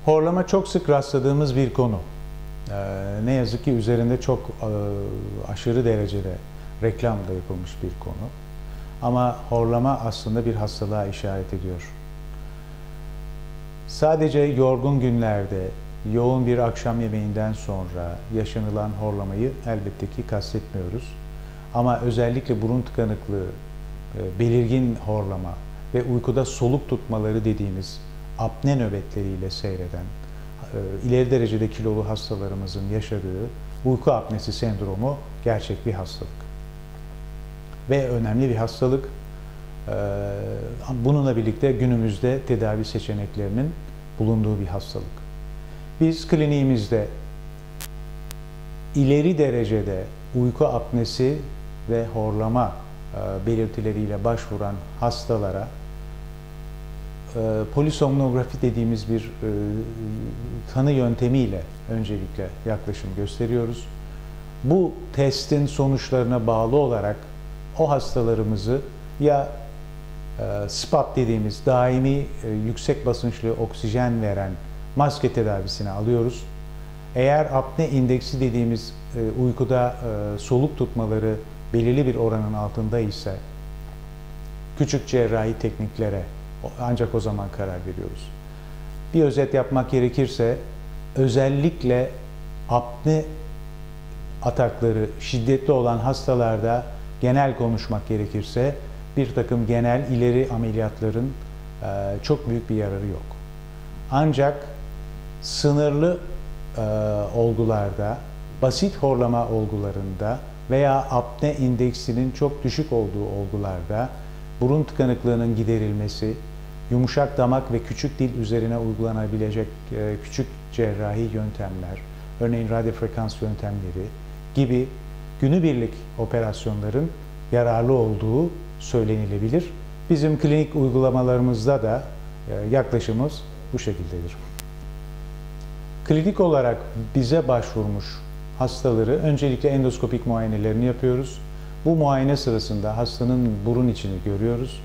Horlama çok sık rastladığımız bir konu. Ne yazık ki üzerinde çok aşırı derecede reklam da yapılmış bir konu. Ama horlama aslında bir hastalığa işaret ediyor. Sadece yorgun günlerde, yoğun bir akşam yemeğinden sonra yaşanılan horlamayı elbette ki kastetmiyoruz. Ama özellikle burun tıkanıklığı, belirgin horlama ve uykuda soluk tutmaları dediğimiz apne nöbetleriyle seyreden, ileri derecede kilolu hastalarımızın yaşadığı uyku apnesi sendromu gerçek bir hastalık. Ve önemli bir hastalık. Bununla birlikte günümüzde tedavi seçeneklerinin bulunduğu bir hastalık. Biz kliniğimizde ileri derecede uyku apnesi ve horlama belirtileriyle başvuran hastalara polisomnografi dediğimiz bir tanı yöntemiyle öncelikle yaklaşım gösteriyoruz. Bu testin sonuçlarına bağlı olarak o hastalarımızı ya SPAP dediğimiz daimi yüksek basınçlı oksijen veren maske tedavisine alıyoruz. Eğer apne indeksi dediğimiz uykuda soluk tutmaları belirli bir oranın altında ise küçük cerrahi tekniklere ancak o zaman karar veriyoruz. Bir özet yapmak gerekirse özellikle apne atakları şiddetli olan hastalarda genel konuşmak gerekirse bir takım genel ileri ameliyatların çok büyük bir yararı yok. Ancak sınırlı olgularda, basit horlama olgularında veya apne indeksinin çok düşük olduğu olgularda burun tıkanıklığının giderilmesi, yumuşak damak ve küçük dil üzerine uygulanabilecek küçük cerrahi yöntemler, örneğin radyofrekans yöntemleri gibi günübirlik operasyonların yararlı olduğu söylenilebilir. Bizim klinik uygulamalarımızda da yaklaşımımız bu şekildedir. Klinik olarak bize başvurmuş hastaları öncelikle endoskopik muayenelerini yapıyoruz. Bu muayene sırasında hastanın burun içini görüyoruz.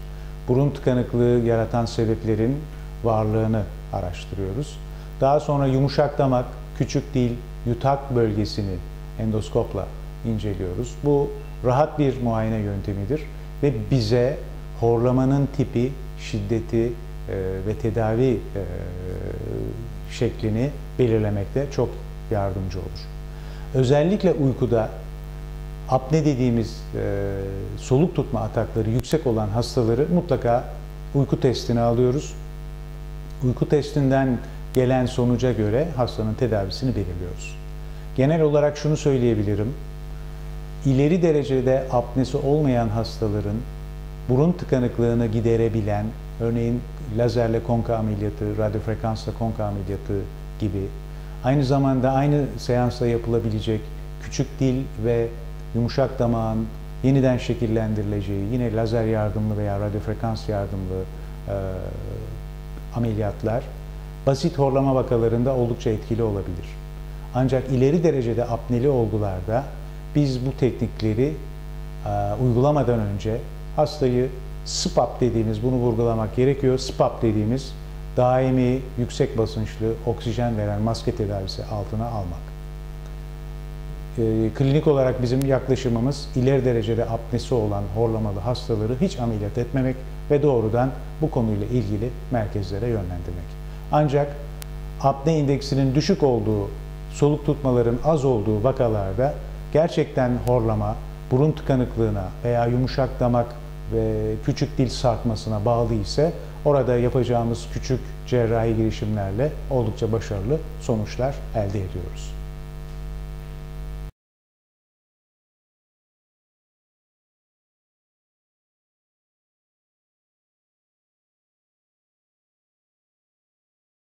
Burun tıkanıklığı yaratan sebeplerin varlığını araştırıyoruz. Daha sonra yumuşak damak, küçük dil, yutak bölgesini endoskopla inceliyoruz. Bu rahat bir muayene yöntemidir ve bize horlamanın tipi, şiddeti ve tedavi şeklini belirlemekte çok yardımcı olur. Özellikle uykuda apne dediğimiz soluk tutma atakları yüksek olan hastaları mutlaka uyku testine alıyoruz. Uyku testinden gelen sonuca göre hastanın tedavisini belirliyoruz. Genel olarak şunu söyleyebilirim. İleri derecede apnesi olmayan hastaların burun tıkanıklığını giderebilen, örneğin lazerle konka ameliyatı, radyofrekansla konka ameliyatı gibi, aynı zamanda aynı seansla yapılabilecek küçük dil ve yumuşak damağın yeniden şekillendirileceği, yine lazer yardımlı veya radyofrekans yardımlı ameliyatlar basit horlama vakalarında oldukça etkili olabilir. Ancak ileri derecede apneli olgularda biz bu teknikleri uygulamadan önce hastayı SPAP dediğimiz, bunu vurgulamak gerekiyor, SPAP dediğimiz daimi yüksek basınçlı oksijen veren maske tedavisi altına almak. Klinik olarak bizim yaklaşımımız ileri derecede apnesi olan horlamalı hastaları hiç ameliyat etmemek ve doğrudan bu konuyla ilgili merkezlere yönlendirmek. Ancak apne indeksinin düşük olduğu, soluk tutmaların az olduğu vakalarda gerçekten horlama, burun tıkanıklığına veya yumuşak damak ve küçük dil sarkmasına bağlı ise orada yapacağımız küçük cerrahi girişimlerle oldukça başarılı sonuçlar elde ediyoruz.